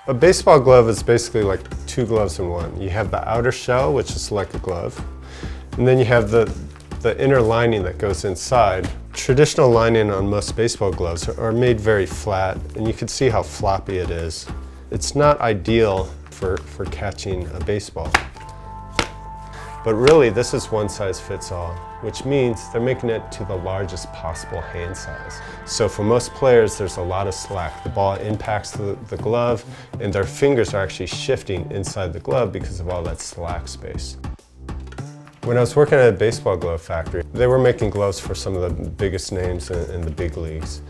A baseball glove is basically like two gloves in one. You have the outer shell, which is like a glove, and then you have the inner lining that goes inside. Traditional lining on most baseball gloves are made very flat, and you can see how floppy it is. It's not ideal for catching a baseball. But really, this is one size fits all, which means they're making it to the largest possible hand size. So for most players, there's a lot of slack. The ball impacts the glove, and their fingers are actually shifting inside the glove because of all that slack space. When I was working at a baseball glove factory, they were making gloves for some of the biggest names in the big leagues.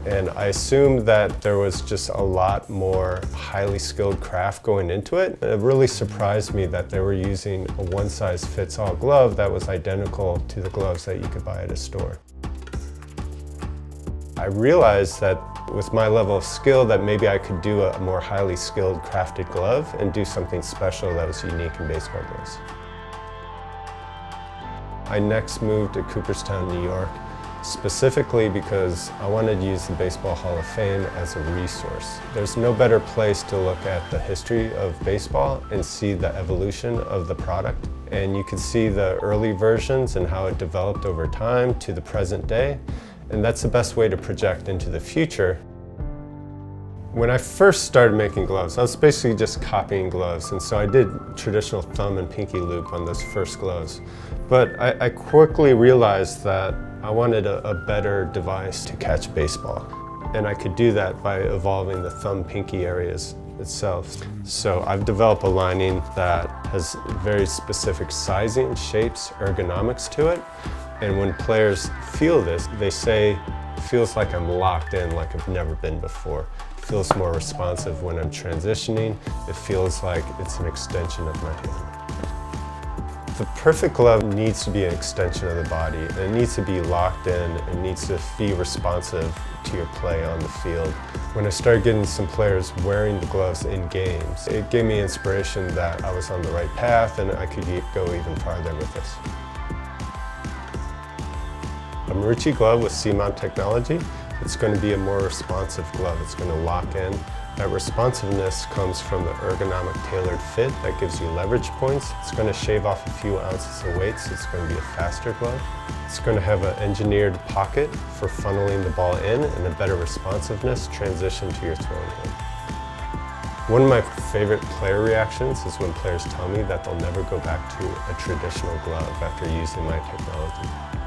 And I assumed that there was just a lot more highly skilled craft going into it. It really surprised me that they were using a one-size-fits-all glove that was identical to the gloves that you could buy at a store. I realized that with my level of skill that maybe I could do a more highly skilled crafted glove and do something special that was unique in baseball gloves. I next moved to Cooperstown, New York, specifically because I wanted to use the Baseball Hall of Fame as a resource. There's no better place to look at the history of baseball and see the evolution of the product. And you can see the early versions and how it developed over time to the present day. And that's the best way to project into the future. When I first started making gloves, I was basically just copying gloves, and so I did traditional thumb and pinky loop on those first gloves. But I quickly realized that I wanted a better device to catch baseball, and I could do that by evolving the thumb-pinky areas itself. So I've developed a lining that has very specific sizing, shapes, ergonomics to it, and when players feel this, they say, it feels like I'm locked in like I've never been before. It feels more responsive when I'm transitioning. It feels like it's an extension of my hand. The perfect glove needs to be an extension of the body, and it needs to be locked in, it needs to be responsive to your play on the field. When I started getting some players wearing the gloves in games, it gave me inspiration that I was on the right path and I could go even farther with this. A Marucci glove with Seamon Technology, it's going to be a more responsive glove. It's going to lock in. That responsiveness comes from the ergonomic tailored fit that gives you leverage points. It's going to shave off a few ounces of weight, so it's going to be a faster glove. It's going to have an engineered pocket for funneling the ball in and a better responsiveness transition to your throwing hand. One of my favorite player reactions is when players tell me that they'll never go back to a traditional glove after using my technology.